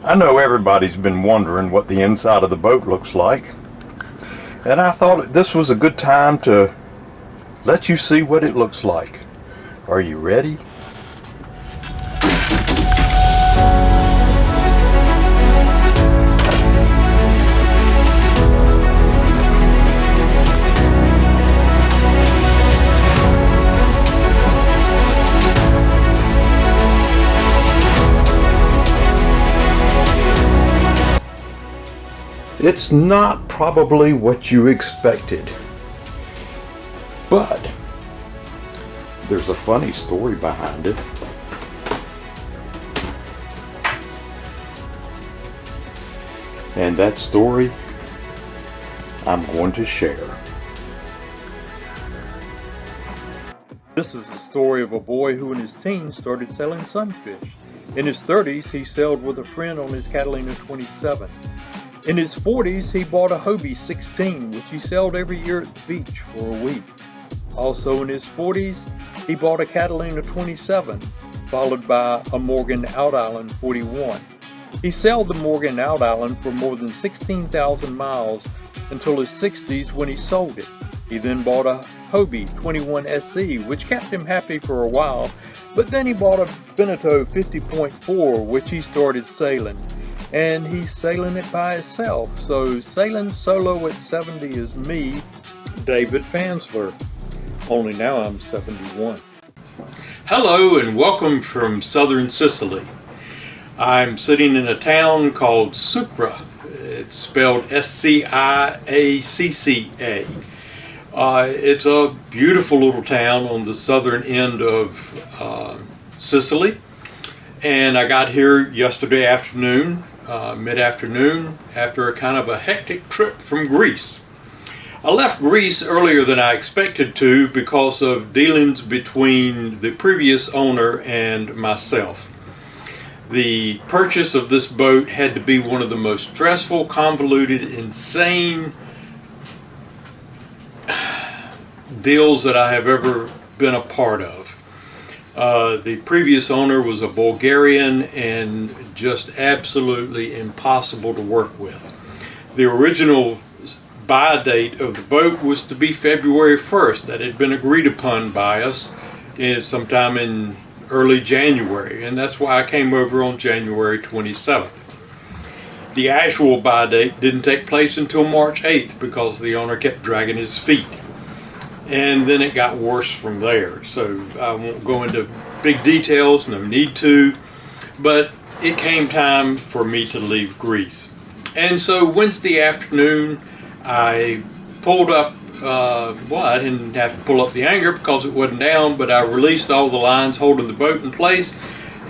I know everybody's been wondering what the inside of the boat looks like, and I thought this was a good time to let you see what it looks like. Are you ready? It's not probably what you expected, but there's a funny story behind it. And that story I'm going to share. This is the story of a boy who in his teens started selling sunfish. In his 30s, he sailed with a friend on his Catalina 27. In his 40s, he bought a Hobie 16, which he sailed every year at the beach for a week. Also in his 40s, he bought a Catalina 27, followed by a Morgan Out Island 41. He sailed the Morgan Out Island for more than 16,000 miles until his 60s when he sold it. He then bought a Hobie 21 SE, which kept him happy for a while, but then he bought a Beneteau 50.4, which he started sailing. And he's sailing it by himself. So sailing solo at 70 is me, David Fansler. Only now I'm 71. Hello and welcome from southern Sicily. I'm sitting in a town called Sicily. It's spelled Sciacca. It's a beautiful little town on the southern end of Sicily. And I got here yesterday afternoon, mid-afternoon, after a kind of a hectic trip from Greece. I left Greece earlier than I expected to because of dealings between the previous owner and myself. The purchase of this boat had to be one of the most stressful, convoluted, insane deals that I have ever been a part of. The previous owner was a Bulgarian and just absolutely impossible to work with. The original buy date of the boat was to be February 1st. That had been agreed upon by us sometime in early January, and that's why I came over on January 27th. The actual buy date didn't take place until March 8th because the owner kept dragging his feet. And then it got worse from there. So I won't go into big details, no need to, but it came time for me to leave Greece. And so Wednesday afternoon, I pulled up, I didn't have to pull up the anchor because it wasn't down, but I released all the lines holding the boat in place,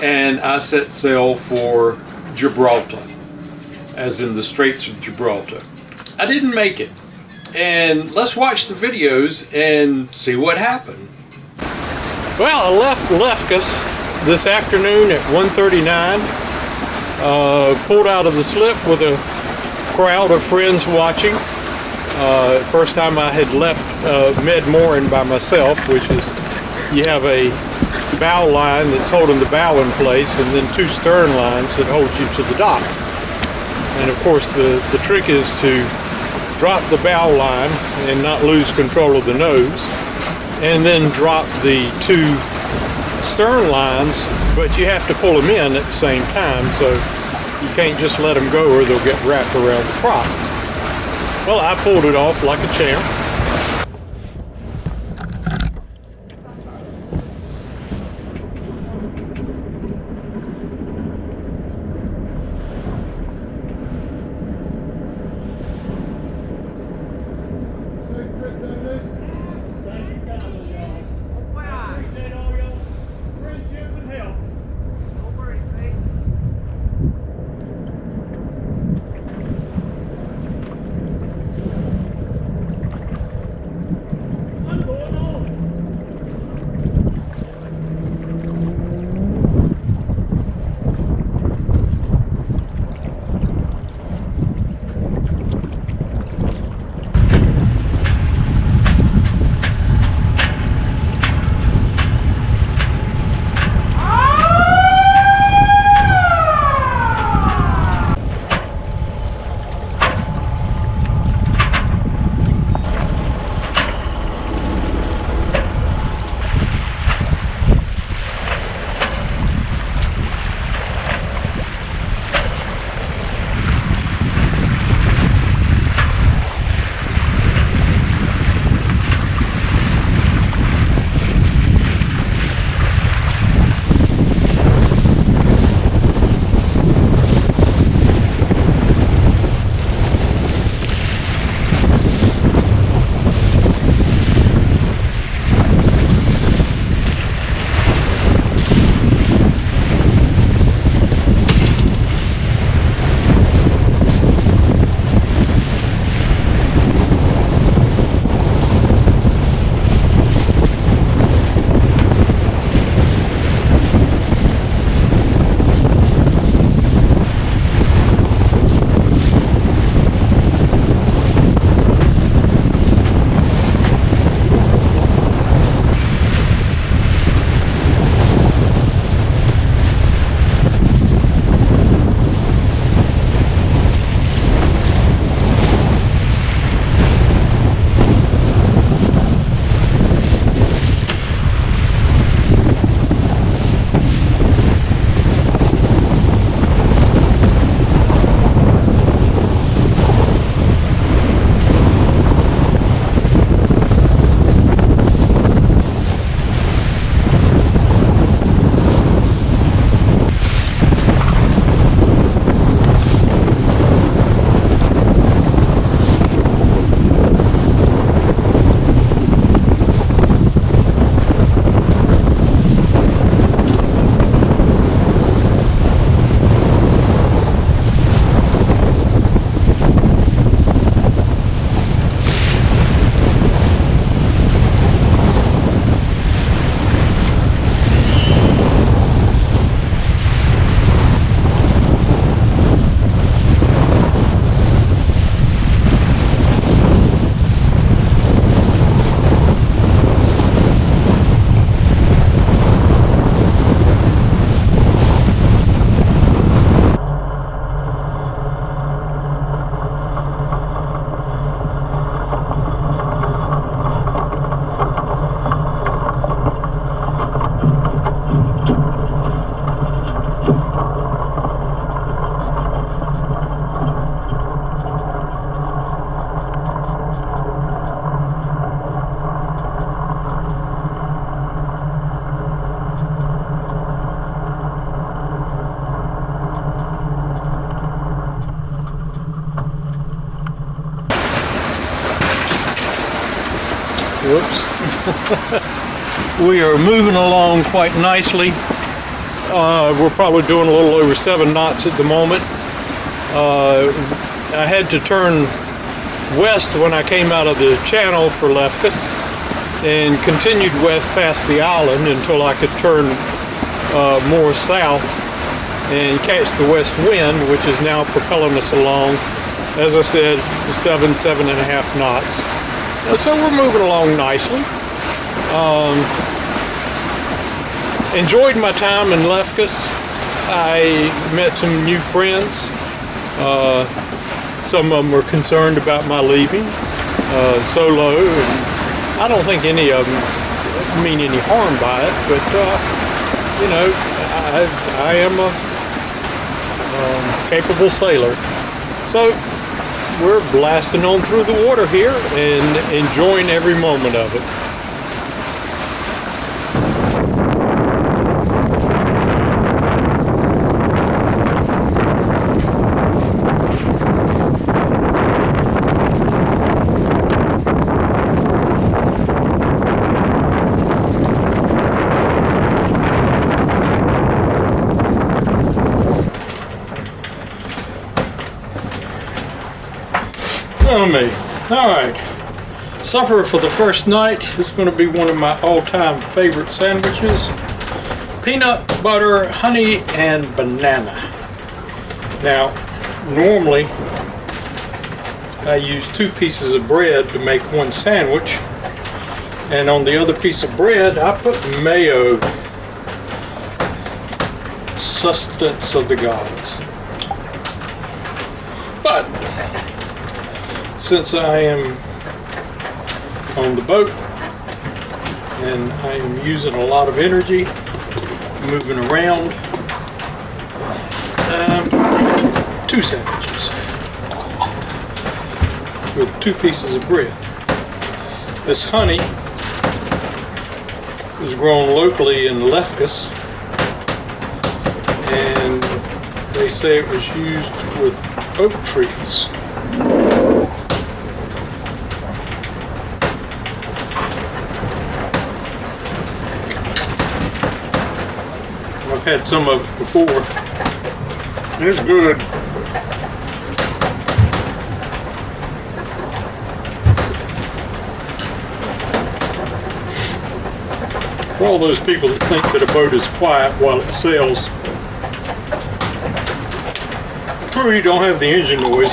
and I set sail for Gibraltar, as in the Straits of Gibraltar. I didn't make it. And let's watch the videos and see what happened. Well, I left Lefkas this afternoon at 1:39. Pulled out of the slip with a crowd of friends watching. First time I had left mid-mooring by myself, which is you have a bow line that's holding the bow in place and then two stern lines that hold you to the dock. And of course the trick is to drop the bow line and not lose control of the nose, and then drop the two stern lines, but you have to pull them in at the same time, so you can't just let them go or they'll get wrapped around the prop. Well, I pulled it off like a champ. Whoops. We are moving along quite nicely. We're probably doing a little over 7 knots at the moment. I had to turn west when I came out of the channel for Lefkas and continued west past the island until I could turn more south and catch the west wind, which is now propelling us along, as I said, 7.5 knots. So we're moving along nicely. Enjoyed my time in Lefkas. I met some new friends. Some of them were concerned about my leaving solo, and I don't think any of them mean any harm by it, but you know, I am a capable sailor. So we're blasting on through the water here and enjoying every moment of it. Me. All right, supper for the first night is going to be one of my all-time favorite sandwiches: peanut butter, honey, and banana. Now, normally I use 2 pieces of bread to make one sandwich, and on the other piece of bread I put mayo, sustenance of the gods. But since I am on the boat and I am using a lot of energy moving around, 2 sandwiches with 2 pieces of bread. This honey was grown locally in Lefkas, and they say it was used with oak trees. I've had some of it before. It's good. For all those people that think that a boat is quiet while it sails, true, you don't have the engine noise,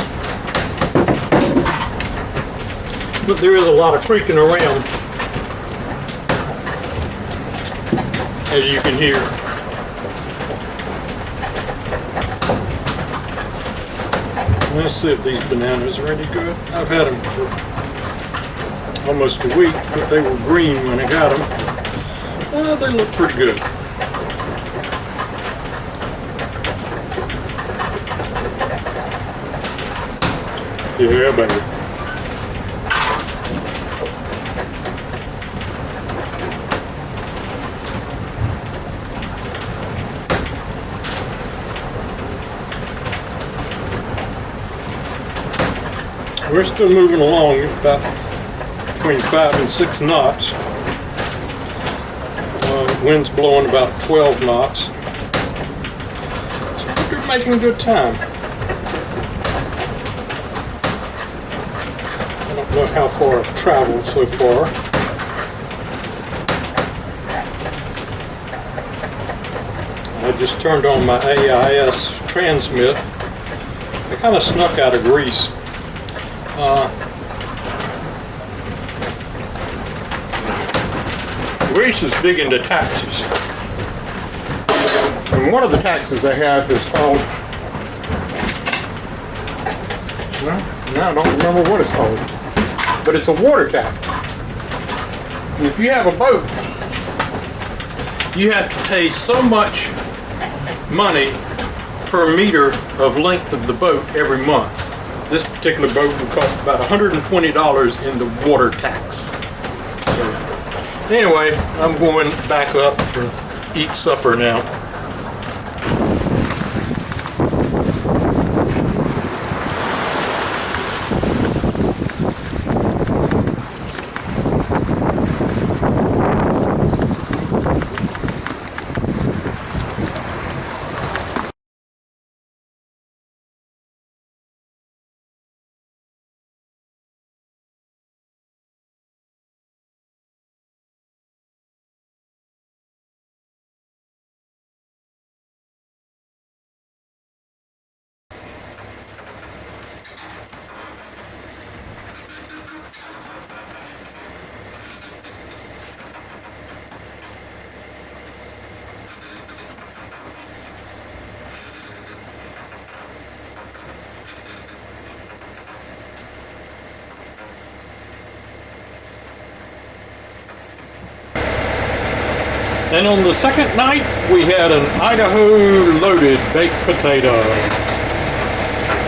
but there is a lot of creaking around, as you can hear. Let's see if these bananas are any good. I've had them for almost a week, but they were green when I got them. They look pretty good. Yeah, baby. We're still moving along at about between 5 and 6 knots. Wind's blowing about 12 knots. So we're making good time. I don't know how far I've traveled so far. I just turned on my AIS transmit. I kind of snuck out of grease. Greece is big into taxis. And one of the taxis I have is called, well, now I don't remember what it's called, but it's a water tax. And if you have a boat, you have to pay so much money per meter of length of the boat every month. This particular boat would cost about $120 in the water tax. So, anyway, I'm going back up and eat supper now. And on the second night, we had an Idaho loaded baked potato.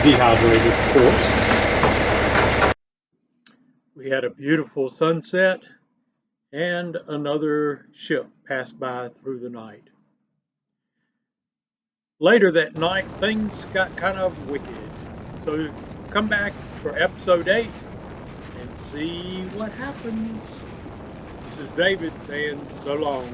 Dehydrated, of course. We had a beautiful sunset, and another ship passed by through the night. Later that night, things got kind of wicked. So come back for episode 8 and see what happens. This is David saying so long.